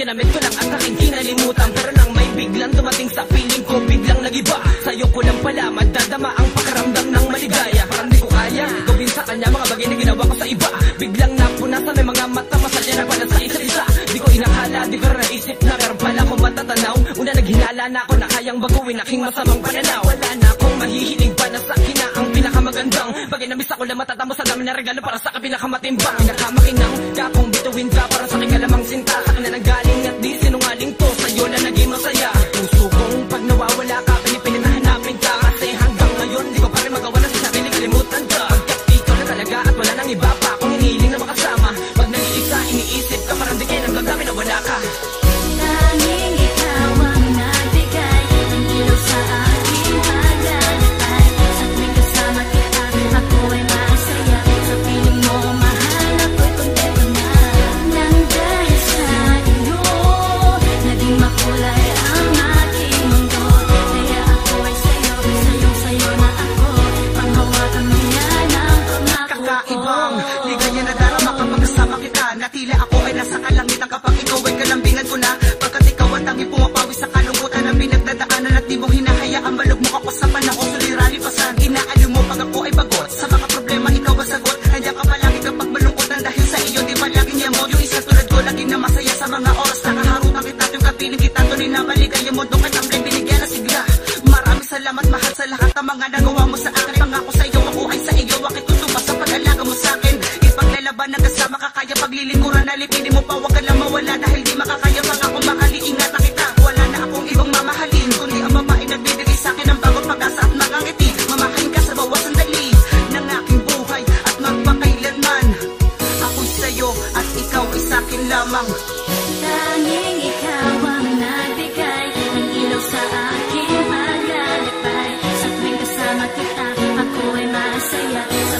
Ginamit ko lang at aking kinalimutan, pero nang may biglang dumating sa piling ko, biglang nagiba. Sa'yo ko lang pala madadama ang pakiramdam ng maligaya. Parang di ko kaya gawin sa kanya mga bagay na ginawa ko sa iba. Biglang napunasa may mga mata masalya na pala sa isa't isa. Di ko inakala, di ko naisip na meron pala akong matatanaw. Una naghinala na ako na kayang baguhin aking masamang pananaw. Wala na akong mahihiling pa na sa akin na ang pinakamagandang bagay na miss ako lang matatamo sa dami na regalo para sa akin pinakamatimbang. Pinakamakinang ka kung bituin ka para sa akin kalamang sinta. Sa akin na nanggaling at di sinungaling to, sa'yo na naging masaya. Puso kong pag nawawala ka, pinipilit na hanapin ka. Kasi hanggang ngayon di ko pa rin magawa na sa sarili, kalimutan ka. Pagkat ikaw na talaga at wala nang iba pa akong hinihiling na makasama. Pag nag-iisa, iniisip ka parang di kayo nang gagawin na wala ka. Tanging ikaw ang nagbigay ng ilaw sa aking paglalakbay. Sa tuwing kasama kita, ako ay masaya. Sa piling mo, mahal, ako'y kontento na. Nang dahil sa iyo, naging makulay ang aking mundo. Kaya ako ay sa'yo, sayo na ako. Panghawakan mo yan ang pangako ko. Kakaibang ligaya na darama kapag kasama kita. Na tila ako ay nasa kalangitan kapag ikaw ay kalambingan ko na. Pagkat ikaw ang tanging pumapawi sa kalungkutan ng pinagdadaanan at di mo hinahayaan malugmok ako sa panahon suliranin pasan. Inaaliw mo pag ako ay bagot sa mga problema, ikaw ang sagot. Nandiyan ka palagi kapag malungkutan dahil sa iyo di ba laging yamo. Yung isang tulad ko laging na masaya sa mga oras na kaharutan kita. Yung kapiling kita tuloy na maligaya mo doon kay tamblay binigyan na sigla. Maraming salamat mahal sa lahat ng mga nagawa mo sa akin. Pangako sa iyo ako ay sa iyo aking tutubas sa pag-alaga mo sa akin. Ipaglalaban na kasama ka kaya paglilingkuran na lipinin mo pa wag ka lang mawala dahil di makakaya pangako mahali ingatan kita. Wala na akong ibang mamahalin kundi ang babae nagbibigay sa akin ng bagong pag-asa at makangiti. Mamahalin ka sa bawat sandali ng aking buhay at magpakailanman. Ako'y sa'yo at ikaw ay sa'kin lamang. Tanging ikaw ang nagbigay ng ilaw sa aking paglalakbay. Sa tuwing kasama kita, ako ay masaya. Sa